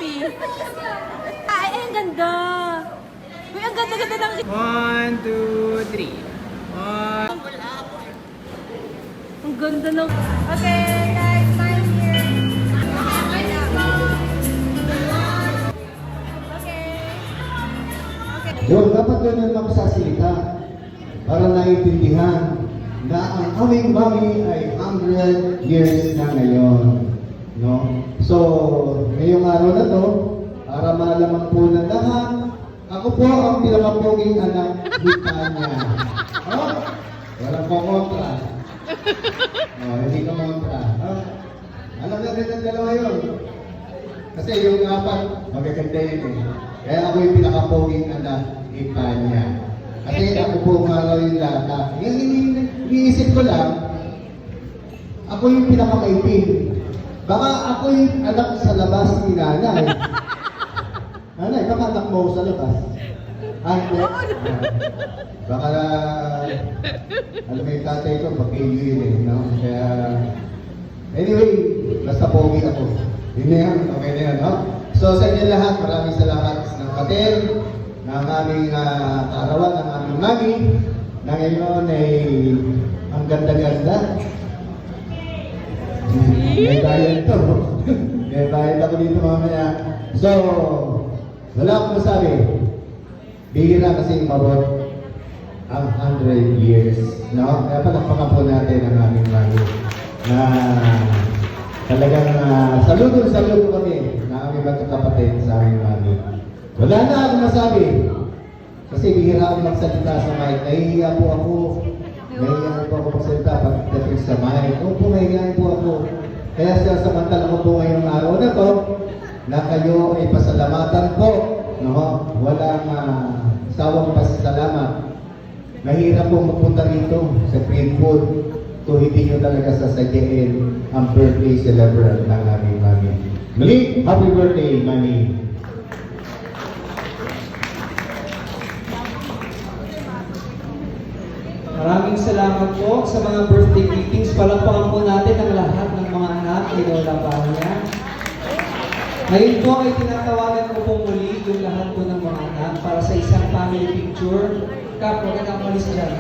Gabi. Ay, ang ganda. Uy, ang ganda-ganda ng... 1, 2, 3. Ang ganda ng... Okay, guys, smile here. Okay. Yun, dapat ganun ako sasalita para naiintindihan na ang aming mami ay 100 years na ngayon. No? So, ngayong araw na to, para malaman po ng lahat, ako po ang pinakapoging anak ni Tanya. Oh, walang po kontra. Oh, hindi ka kontra. Oh, alam na rin ang dalawa yun. Kasi yung apat, magaganda yun eh. Kaya ako yung pinakapoging anak ni Tanya. Kasi ako po umaraw yung lata. Yung iniisip ko lang, ako yung pinakamaitim. Baka ako yung anak sa labas ni nanay. Nanay, baka anak mo sa labas. Hindi. Baka, alam mo yung tatay ko, pag-iyo yun eh. No? Kaya, anyway, basta pogi ako. Yun na yan, okay na yan, no? So sa inyo lahat, maraming salamat ng hotel, ng aming kaarawan, ng aming mami, na ngayon ay ang ganda-ganda. May bayad to. May bayad ako dito mamaya. So, wala akong masabi. Bihira kasi mabot ang 100 years. No? Kaya palakpakan po natin ang aming mami na talagang saludo kami na aming magkakapatid sa aming mami. Wala na akong masabi. Kasi bihira akong magsalita sa mic. Nahihiya po ako. Nahihiya po ako magsalita pagdating sa mic. Opo, nahihiya po ako. Kaya samantala ko po ngayong araw na to na kayo ay pasalamatan po. No? Walang sawang pasasalamat. Mahirap po magpunta rito sa Greenwood kung hindi nyo talaga sasadyain ang birthday celebrant ng aming mami. Muli, happy birthday, mami! Maraming salamat po sa mga birthday greetings. Palakpakan po natin ang lahat ng mga anak ni Lola Vanya. Ngayon po ay tinatawagan ko po muli yung lahat po ng mga anak para sa isang family picture. Kap, huwag ka malis dyan.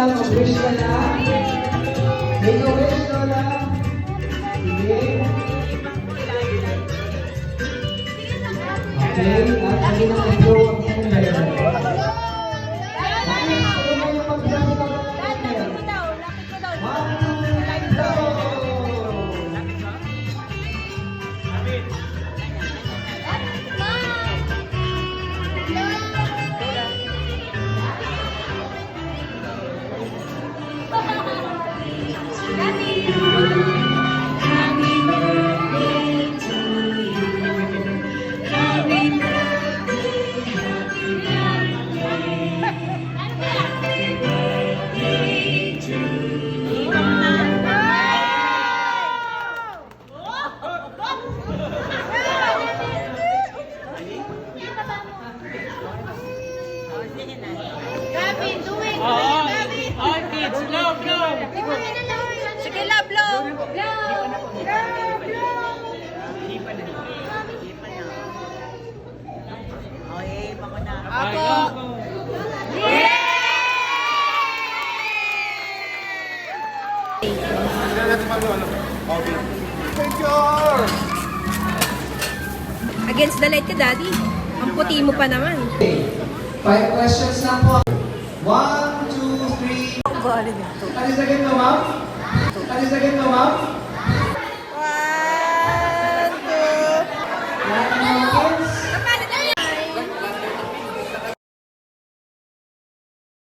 Mag-wish ka na. Make a wish, Lola. Sige. Okay, at hindi na mag-blow ang candle. Sige, love, love. Okay, bako na. Ako. Against the light ka, Daddy. Ang puti mo pa naman. 5 questions na po. 1, 2, 3. Ang galing nito. Alis agad na, ma'am? Alis agad na, ma'am?